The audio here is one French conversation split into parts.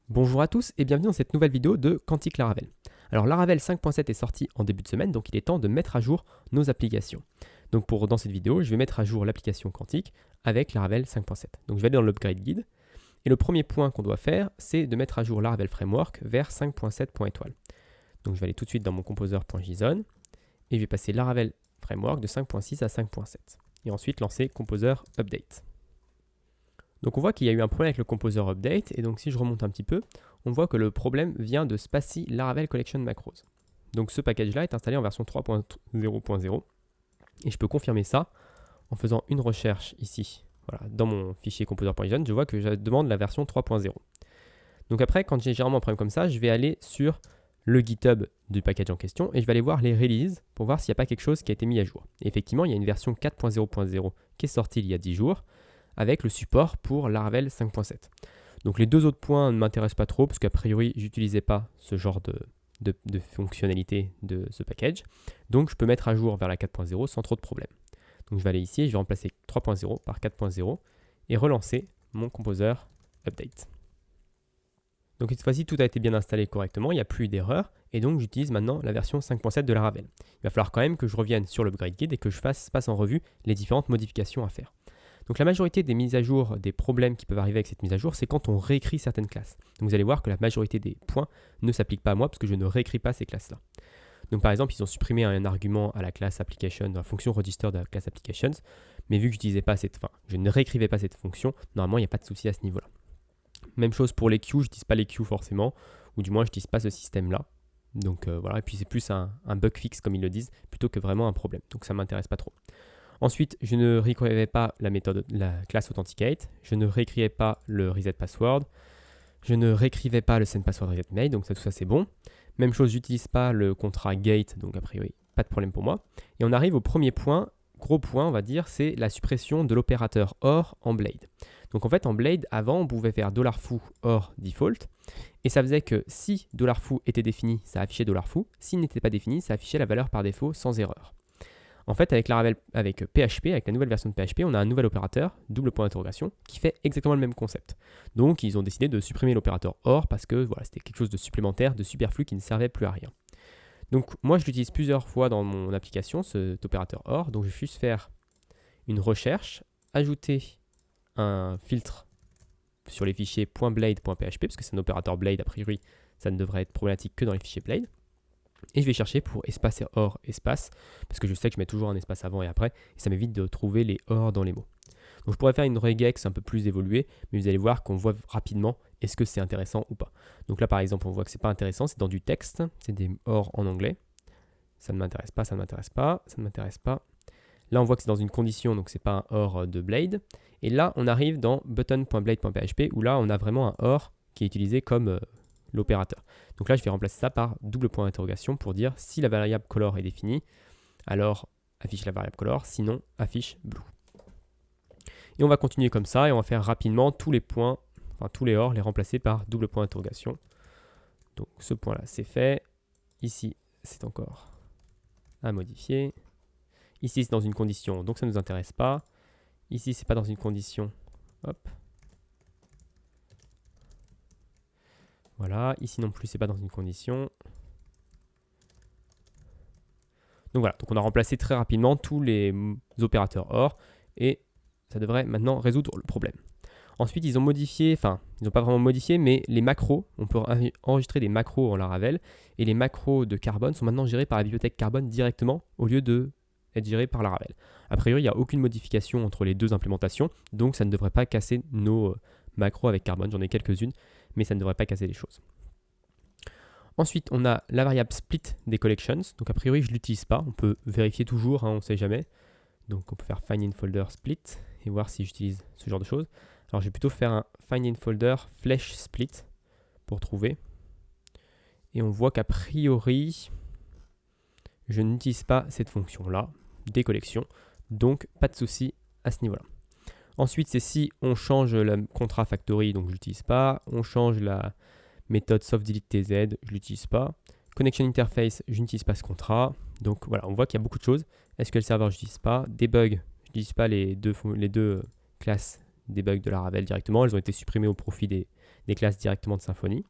Bonjour à tous et bienvenue dans cette nouvelle vidéo de Quantique Laravel. Alors Laravel 5.7 est sorti en début de semaine, donc il est temps de mettre à jour nos applications. Donc dans cette vidéo, je vais mettre à jour l'application Quantique avec Laravel 5.7. Donc je vais aller dans l'upgrade guide et le premier point qu'on doit faire, c'est de mettre à jour Laravel Framework vers 5.7.étoile. Donc je vais aller tout de suite dans mon composer.json et je vais passer Laravel Framework de 5.6 à 5.7 et ensuite lancer Composer Update. Donc on voit qu'il y a eu un problème avec le Composer Update, et donc si je remonte un petit peu, on voit que le problème vient de Spatie Laravel Collection Macros. Donc ce package-là est installé en version 3.0.0, et je peux confirmer ça en faisant une recherche ici. Voilà, dans mon fichier composer.json, je vois que je demande la version 3.0. Donc après, quand j'ai généralement un problème comme ça, je vais aller sur le GitHub du package en question, et je vais aller voir les releases pour voir s'il n'y a pas quelque chose qui a été mis à jour. Et effectivement, il y a une version 4.0.0 qui est sortie il y a 10 jours, avec le support pour Laravel 5.7. Donc les deux autres points ne m'intéressent pas trop, parce qu'a priori, j'utilisais pas ce genre de fonctionnalité de ce package. Donc je peux mettre à jour vers la 4.0 sans trop de problème. Donc je vais aller ici et je vais remplacer 3.0 par 4.0 et relancer mon Composer Update. Donc cette fois-ci, tout a été bien installé correctement, il n'y a plus d'erreur, et donc j'utilise maintenant la version 5.7 de Laravel. Il va falloir quand même que je revienne sur l'upgrade guide et que je passe en revue les différentes modifications à faire. Donc la majorité des mises à jour, des problèmes qui peuvent arriver avec cette mise à jour, c'est quand on réécrit certaines classes. Donc vous allez voir que la majorité des points ne s'appliquent pas à moi parce que je ne réécris pas ces classes-là. Donc par exemple, ils ont supprimé un argument à la classe application, dans la fonction register de la classe applications, mais vu que je ne réécrivais pas cette fonction, normalement il n'y a pas de souci à ce niveau-là. Même chose pour les queues, je n'utilise pas les queues forcément, ou du moins je n'utilise pas ce système-là. Donc voilà, et puis c'est plus un bug fix comme ils le disent, plutôt que vraiment un problème. Donc ça ne m'intéresse pas trop. Ensuite, je ne réécrivais pas la classe Authenticate, je ne réécrivais pas le reset password, je ne réécrivais pas le send password reset made, donc tout ça c'est bon. Même chose, j'utilise pas le contrat gate, donc a priori pas de problème pour moi. Et on arrive au premier point, gros point on va dire, c'est la suppression de l'opérateur OR en Blade. Donc en fait en Blade, avant on pouvait faire $foo OR default, et ça faisait que si $foo était défini, ça affichait $foo, s'il n'était pas défini, ça affichait la valeur par défaut sans erreur. En fait, avec Laravel, avec PHP, avec la nouvelle version de PHP, on a un nouvel opérateur, double point d'interrogation, qui fait exactement le même concept. Donc, ils ont décidé de supprimer l'opérateur OR parce que voilà, c'était quelque chose de supplémentaire, de superflu qui ne servait plus à rien. Donc, moi, je l'utilise plusieurs fois dans mon application, cet opérateur OR. Donc, je vais juste faire une recherche, ajouter un filtre sur les fichiers .blade.php, parce que c'est un opérateur Blade, a priori, ça ne devrait être problématique que dans les fichiers Blade. Et je vais chercher pour espace et OR espace, parce que je sais que je mets toujours un espace avant et après, et ça m'évite de trouver les OR dans les mots. Donc je pourrais faire une regex un peu plus évoluée, mais vous allez voir qu'on voit rapidement est-ce que c'est intéressant ou pas. Donc là par exemple, on voit que c'est pas intéressant, c'est dans du texte, c'est des OR en anglais. Ça ne m'intéresse pas, ça ne m'intéresse pas, ça ne m'intéresse pas. Là on voit que c'est dans une condition, donc c'est pas un OR de Blade. Et là on arrive dans button.blade.php, où là on a vraiment un OR qui est utilisé comme l'opérateur. Donc là, je vais remplacer ça par double point d'interrogation pour dire si la variable color est définie, alors affiche la variable color, sinon affiche blue. Et on va continuer comme ça et on va faire rapidement tous les points, enfin tous les OR, les remplacer par double point d'interrogation. Donc ce point-là, c'est fait. Ici, c'est encore à modifier. Ici, c'est dans une condition, donc ça ne nous intéresse pas. Ici, c'est pas dans une condition. Hop. Voilà, ici non plus, c'est pas dans une condition. Donc voilà, donc on a remplacé très rapidement tous les opérateurs OR et ça devrait maintenant résoudre le problème. Ensuite, ils ont modifié, enfin, ils n'ont pas vraiment modifié, mais les macros, on peut enregistrer des macros en Laravel et les macros de Carbon sont maintenant gérés par la bibliothèque Carbon directement au lieu de être gérés par Laravel. A priori, il n'y a aucune modification entre les deux implémentations, donc ça ne devrait pas casser nos macros avec Carbon. J'en ai quelques-unes, mais ça ne devrait pas casser les choses. Ensuite, on a la variable split des collections. Donc, a priori, je ne l'utilise pas. On peut vérifier toujours, hein, on ne sait jamais. Donc, on peut faire find in folder split et voir si j'utilise ce genre de choses. Alors, je vais plutôt faire un find in folder flash split pour trouver. Et on voit qu'a priori, je n'utilise pas cette fonction-là des collections. Donc, pas de souci à ce niveau-là. Ensuite, c'est si on change le contrat factory, donc je l'utilise pas. On change la méthode softDeleteTZ, je ne l'utilise pas. Connection interface, je n'utilise pas ce contrat. Donc voilà, on voit qu'il y a beaucoup de choses. SQL Server, je n'utilise pas. Debug, je n'utilise pas les deux classes debug de Laravel directement. Elles ont été supprimées au profit des des classes directement de Symfony.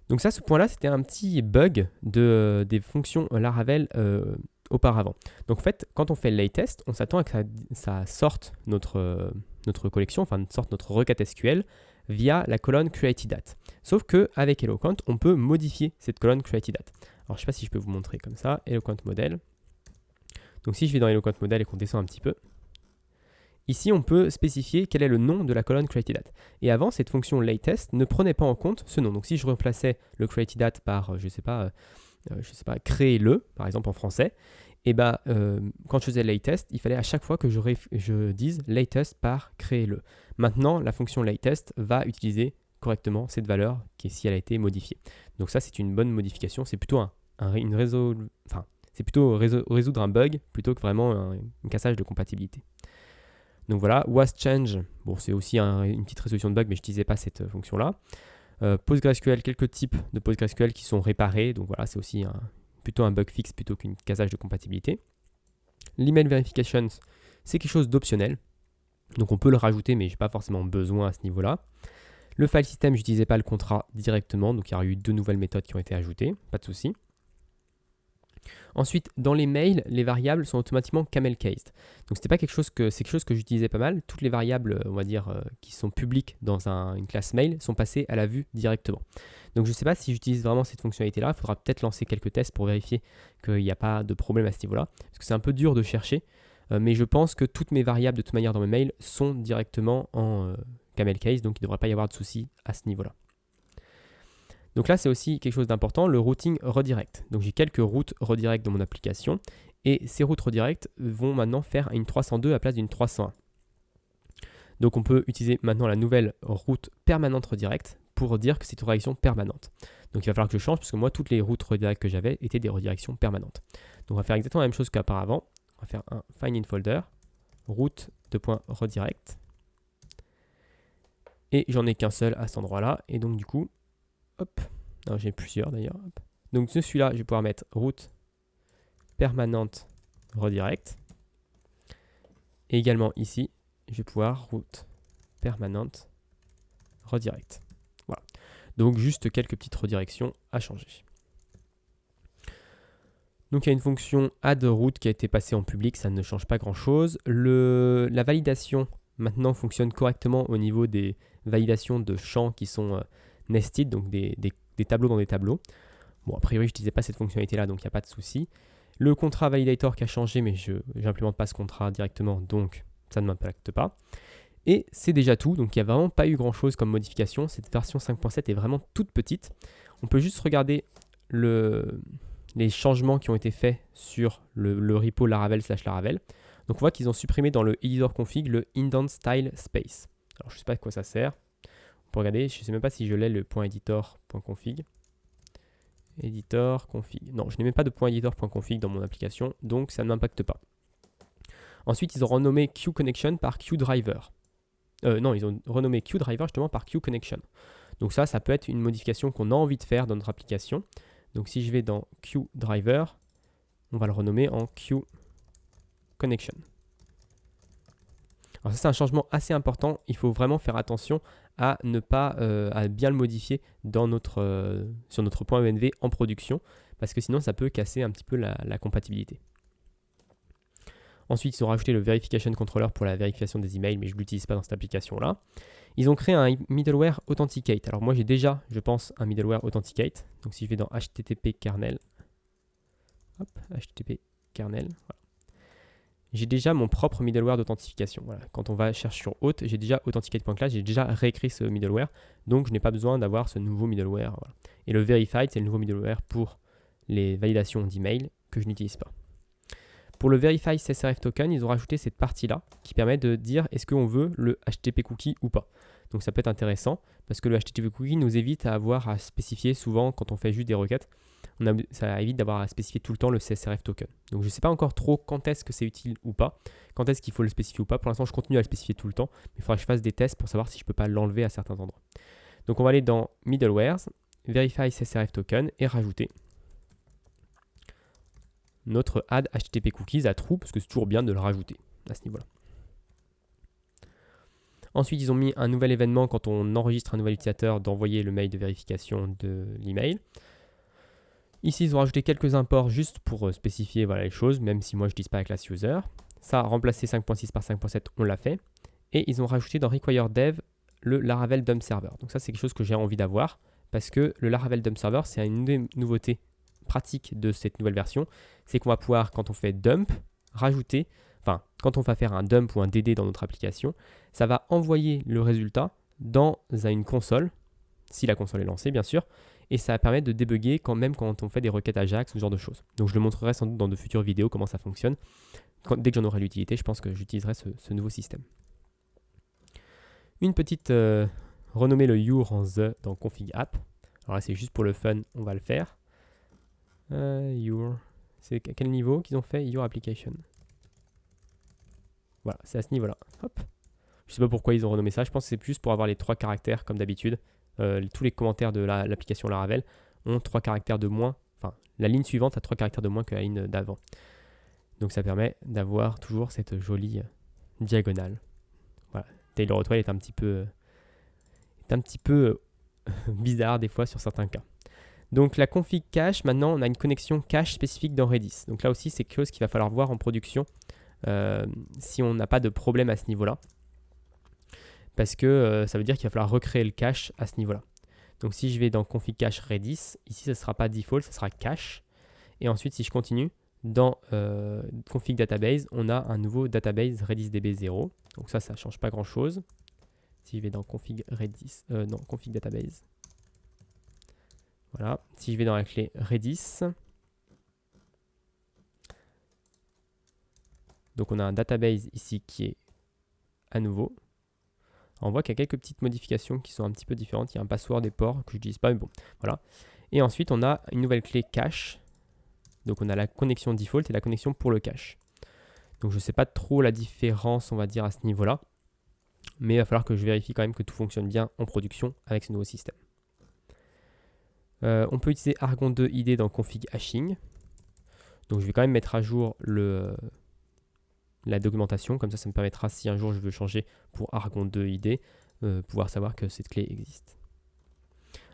Donc ça, ce point-là, c'était un petit bug des fonctions Laravel auparavant. Donc en fait, quand on fait le latest, on s'attend à que ça sorte notre collection, enfin sorte notre requête SQL via la colonne createDate. Sauf qu'avec Eloquent, on peut modifier cette colonne createDate. Alors je ne sais pas si je peux vous montrer comme ça, Eloquent Model. Donc si je vais dans Eloquent Model et qu'on descend un petit peu, ici on peut spécifier quel est le nom de la colonne createDate. Et avant, cette fonction latest ne prenait pas en compte ce nom. Donc si je remplaçais le createDate par, je sais pas, créer-le, par exemple en français, et quand je faisais latest, il fallait à chaque fois que je dise latest par créer-le. Maintenant, la fonction latest va utiliser correctement cette valeur si elle a été modifiée. Donc ça, c'est une bonne modification. C'est plutôt résoudre un bug plutôt que vraiment un cassage de compatibilité. Donc voilà, was change, bon, c'est aussi une petite résolution de bug, mais je n'utilisais pas cette fonction-là. PostgreSQL, quelques types de PostgreSQL qui sont réparés, donc voilà, c'est aussi plutôt un bug fixe plutôt qu'une cassage de compatibilité. L'email verifications, c'est quelque chose d'optionnel, donc on peut le rajouter, mais je n'ai pas forcément besoin à ce niveau-là. Le file system, je n'utilisais pas le contrat directement, donc il y a eu 2 nouvelles méthodes qui ont été ajoutées, pas de souci. Ensuite, dans les mails, les variables sont automatiquement camel-cased. Donc c'est quelque chose que j'utilisais pas mal. Toutes les variables, on va dire, qui sont publiques dans une classe mail sont passées à la vue directement. Donc je ne sais pas si j'utilise vraiment cette fonctionnalité-là. Il faudra peut-être lancer quelques tests pour vérifier qu'il n'y a pas de problème à ce niveau-là. Parce que c'est un peu dur de chercher. Mais je pense que toutes mes variables, de toute manière, dans mes mails, sont directement en camel-case. Donc il ne devrait pas y avoir de soucis à ce niveau-là. Donc là, c'est aussi quelque chose d'important, le routing redirect. Donc j'ai quelques routes redirect dans mon application et ces routes redirect vont maintenant faire une 302 à la place d'une 301. Donc on peut utiliser maintenant la nouvelle route permanente redirect pour dire que c'est une redirection permanente. Donc il va falloir que je change parce que moi, toutes les routes redirect que j'avais étaient des redirections permanentes. Donc on va faire exactement la même chose qu'auparavant. On va faire un find in folder, route .redirect. Et j'en ai qu'un seul à cet endroit-là. Et donc du coup, hop, non, j'ai plusieurs d'ailleurs. Donc celui-là, je vais pouvoir mettre route permanente redirect. Et également ici, je vais pouvoir route permanente redirect. Voilà. Donc juste quelques petites redirections à changer. Donc il y a une fonction add route qui a été passée en public, ça ne change pas grand-chose. La validation maintenant fonctionne correctement au niveau des validations de champs qui sont nested, donc des tableaux dans des tableaux. Bon, a priori, je n'utilisais pas cette fonctionnalité-là, donc il n'y a pas de souci. Le contrat validator qui a changé, mais je n'implémente pas ce contrat directement, donc ça ne m'impacte pas. Et c'est déjà tout, donc il n'y a vraiment pas eu grand-chose comme modification. Cette version 5.7 est vraiment toute petite. On peut juste regarder les changements qui ont été faits sur le repo Laravel/Laravel. Donc on voit qu'ils ont supprimé dans le editor config le indent style space. Alors je ne sais pas à quoi ça sert. Pour regarder, je ne sais même pas si je l'ai le .editor.config. Editor config. Non, je n'ai même pas de .editor.config dans mon application, donc ça ne m'impacte pas. Ensuite, ils ont renommé QConnection par QDriver. Non, ils ont renommé QDriver justement par QConnection. Donc ça peut être une modification qu'on a envie de faire dans notre application. Donc si je vais dans QDriver, on va le renommer en QConnection. Alors ça, c'est un changement assez important. Il faut vraiment faire attention à ne pas à bien le modifier sur notre .env en production, parce que sinon ça peut casser un petit peu la compatibilité. Ensuite, ils ont rajouté le Verification Controller pour la vérification des emails, mais je ne l'utilise pas dans cette application-là. Ils ont créé un middleware Authenticate. Alors moi, j'ai déjà, je pense, un middleware Authenticate. Donc si je vais dans HTTP kernel, hop, HTTP kernel, voilà. J'ai déjà mon propre middleware d'authentification. Voilà. Quand on va chercher sur Auth, j'ai déjà authenticate.class, j'ai déjà réécrit ce middleware, donc je n'ai pas besoin d'avoir ce nouveau middleware. Voilà. Et le Verified, c'est le nouveau middleware pour les validations d'email que je n'utilise pas. Pour le Verify CSRF Token, ils ont rajouté cette partie-là qui permet de dire est-ce qu'on veut le HTTP cookie ou pas. Donc ça peut être intéressant parce que le HTTP cookie nous évite à avoir à spécifier souvent quand on fait juste des requêtes. Ça évite d'avoir à spécifier tout le temps le CSRF token. Donc je ne sais pas encore trop quand est-ce que c'est utile ou pas, quand est-ce qu'il faut le spécifier ou pas. Pour l'instant, je continue à le spécifier tout le temps, mais il faudra que je fasse des tests pour savoir si je ne peux pas l'enlever à certains endroits. Donc on va aller dans Middlewares, Verify CSRF token et rajouter notre add HTTP cookies à true, parce que c'est toujours bien de le rajouter à ce niveau-là. Ensuite, ils ont mis un nouvel événement quand on enregistre un nouvel utilisateur d'envoyer le mail de vérification de l'email. Ici, ils ont rajouté quelques imports juste pour spécifier voilà, les choses, même si moi je n'utilise pas la classe user. Ça, remplacer 5.6 par 5.7, on l'a fait. Et ils ont rajouté dans Require Dev le Laravel Dump Server. Donc ça, c'est quelque chose que j'ai envie d'avoir parce que le Laravel Dump Server, c'est une des nouveautés pratiques de cette nouvelle version. C'est qu'on va pouvoir, quand on fait dump, rajouter, enfin, quand on va faire un dump ou un DD dans notre application, ça va envoyer le résultat dans une console, si la console est lancée, bien sûr, et ça va permettre de débugger même quand on fait des requêtes Ajax ou ce genre de choses. Donc je le montrerai sans doute dans de futures vidéos comment ça fonctionne. Dès que j'en aurai l'utilité, je pense que j'utiliserai ce nouveau système. Une petite renommer le your en the dans config app. Alors là, c'est juste pour le fun, on va le faire. Your, c'est à quel niveau qu'ils ont fait your application? Voilà, c'est à ce niveau-là. Hop. Je sais pas pourquoi ils ont renommé ça. Je pense que c'est plus pour avoir les 3 caractères comme d'habitude. Tous les commentaires de l'application Laravel ont 3 caractères de moins. Enfin, la ligne suivante a 3 caractères de moins que la ligne d'avant. Donc ça permet d'avoir toujours cette jolie diagonale. Voilà. TaylorAuto est un petit peu bizarre des fois sur certains cas. Donc la config cache, maintenant on a une connexion cache spécifique dans Redis. Donc là aussi c'est quelque chose qu'il va falloir voir en production si on n'a pas de problème à ce niveau-là. Parce que ça veut dire qu'il va falloir recréer le cache à ce niveau-là. Donc si je vais dans config cache Redis, ici ça ne sera pas default, ça sera cache. Et ensuite si je continue, dans config database, on a un nouveau database RedisDB 0. Donc ça ne change pas grand-chose. Si je vais dans config Redis, config database. Voilà. Si je vais dans la clé Redis, donc on a un database ici qui est à nouveau. On voit qu'il y a quelques petites modifications qui sont un petit peu différentes. Il y a un password des ports que je n'utilise pas, mais bon, voilà. Et ensuite, on a une nouvelle clé cache. Donc on a la connexion default et la connexion pour le cache. Donc je ne sais pas trop la différence, on va dire, à ce niveau-là. Mais il va falloir que je vérifie quand même que tout fonctionne bien en production avec ce nouveau système. On peut utiliser Argon 2 ID dans config hashing. Donc je vais quand même mettre à jour la documentation. Comme ça me permettra, si un jour je veux changer pour Argon 2 ID, pouvoir savoir que cette clé existe.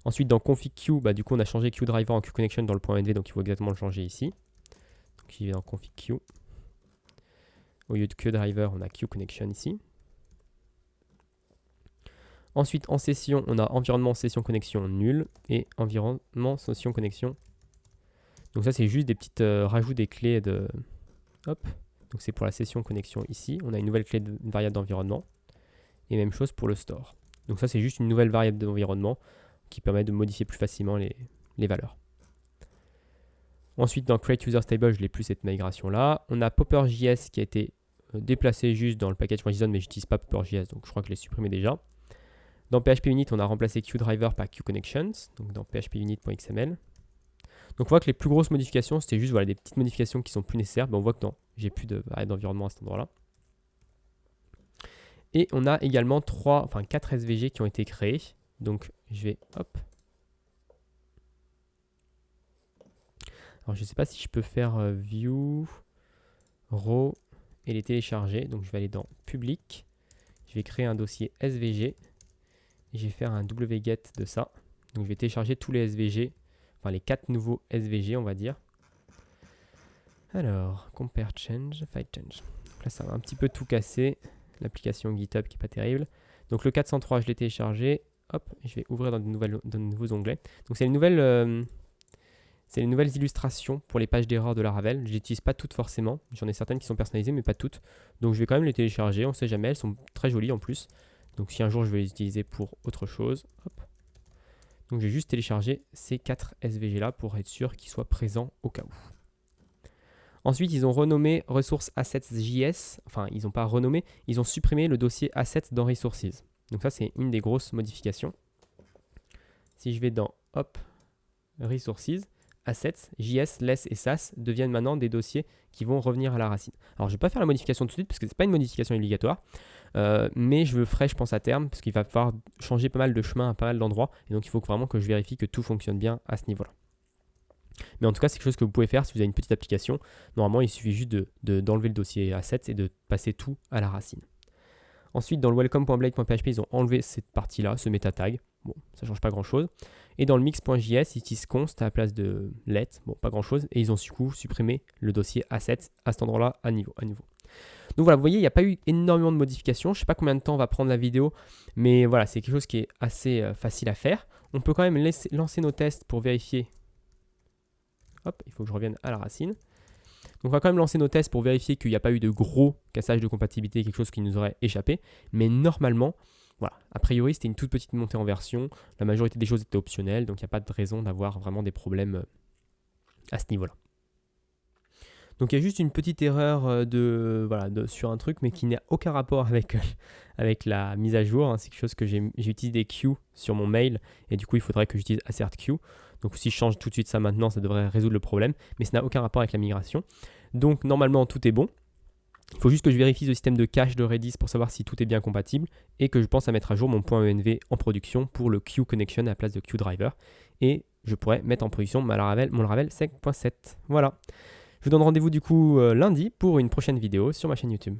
Ensuite, dans config queue, du coup, on a changé QDriver en QConnection dans le point .env, donc il faut exactement le changer ici. Donc, je vais dans config queue. Au lieu de QDriver, on a QConnection ici. Ensuite, en session, on a environnement session connexion nul et environnement session connexion. Donc ça, c'est juste des petites rajouts des clés de... Hop. Donc c'est pour la session connexion ici. On a une nouvelle clé de variable d'environnement. Et même chose pour le store. Donc ça, c'est juste une nouvelle variable d'environnement qui permet de modifier plus facilement les valeurs. Ensuite, dans Create User Stable, je n'ai plus cette migration-là. On a Popper.js qui a été déplacé juste dans le package.json, mais je n'utilise pas Popper.js, donc je crois que je l'ai supprimé déjà. Dans PHP Unit, on a remplacé QDriver par QConnections, donc dans phpunit.xml. Donc on voit que les plus grosses modifications, c'était juste voilà, des petites modifications qui sont plus nécessaires. On voit que non, j'ai plus de variable d'environnement à cet endroit-là. Et on a également 4 SVG qui ont été créés. Donc je vais, hop. Alors je ne sais pas si je peux faire view, raw et les télécharger. Donc je vais aller dans public. Je vais créer un dossier SVG. Et je vais faire un wget de ça. Donc je vais télécharger tous les SVG. Enfin les 4 nouveaux SVG on va dire. Alors, compare change, file change. Donc là ça va un petit peu tout casser. L'application GitHub qui n'est pas terrible. Donc le 403 je l'ai téléchargé. Hop, je vais ouvrir dans de nouveaux onglets. Donc c'est les nouvelles illustrations pour les pages d'erreur de Laravel. Je ne les utilise pas toutes forcément. J'en ai certaines qui sont personnalisées mais pas toutes. Donc je vais quand même les télécharger. On ne sait jamais, elles sont très jolies en plus. Donc si un jour je vais les utiliser pour autre chose. Hop. Donc je vais juste télécharger ces 4 SVG là pour être sûr qu'ils soient présents au cas où. Ensuite, ils ont renommé Resource Assets.js. Enfin, ils n'ont pas renommé, ils ont supprimé le dossier Assets dans Resources. Donc ça, c'est une des grosses modifications. Si je vais dans Hop, Resources, Assets, JS, Less et SAS deviennent maintenant des dossiers qui vont revenir à la racine. Alors, je ne vais pas faire la modification tout de suite parce que ce n'est pas une modification obligatoire. Mais je le ferai, je pense, à terme parce qu'il va falloir changer pas mal de chemins à pas mal d'endroits. Et donc, il faut vraiment que je vérifie que tout fonctionne bien à ce niveau-là. Mais en tout cas, c'est quelque chose que vous pouvez faire si vous avez une petite application. Normalement, il suffit juste d'enlever le dossier Assets et de passer tout à la racine. Ensuite, dans le welcome.blade.php, ils ont enlevé cette partie-là, ce meta tag. Bon, ça change pas grand-chose. Et dans le mix.js, ils utilisent const à la place de let. Bon, pas grand-chose. Et ils ont du coup supprimé le dossier assets à cet endroit-là à nouveau. Donc voilà, vous voyez, il n'y a pas eu énormément de modifications. Je ne sais pas combien de temps va prendre la vidéo, mais voilà, c'est quelque chose qui est assez facile à faire. On peut quand même lancer nos tests pour vérifier. Hop, il faut que je revienne à la racine. Donc on va quand même lancer nos tests pour vérifier qu'il n'y a pas eu de gros cassage de compatibilité, quelque chose qui nous aurait échappé. Mais normalement, voilà, a priori c'était une toute petite montée en version. La majorité des choses étaient optionnelles, donc il n'y a pas de raison d'avoir vraiment des problèmes à ce niveau-là. Donc il y a juste une petite erreur sur un truc, mais qui n'a aucun rapport avec la mise à jour. Hein. C'est quelque chose que j'ai utilisé des queues sur mon mail, et du coup il faudrait que j'utilise assert queue. Donc si je change tout de suite ça maintenant, ça devrait résoudre le problème, mais ça n'a aucun rapport avec la migration. Donc normalement tout est bon. Il faut juste que je vérifie le système de cache de Redis pour savoir si tout est bien compatible, et que je pense à mettre à jour mon .env en production pour le queue connection à la place de queue driver, et je pourrais mettre en production mon Laravel 5.7. Voilà. Je vous donne rendez-vous du coup lundi pour une prochaine vidéo sur ma chaîne YouTube.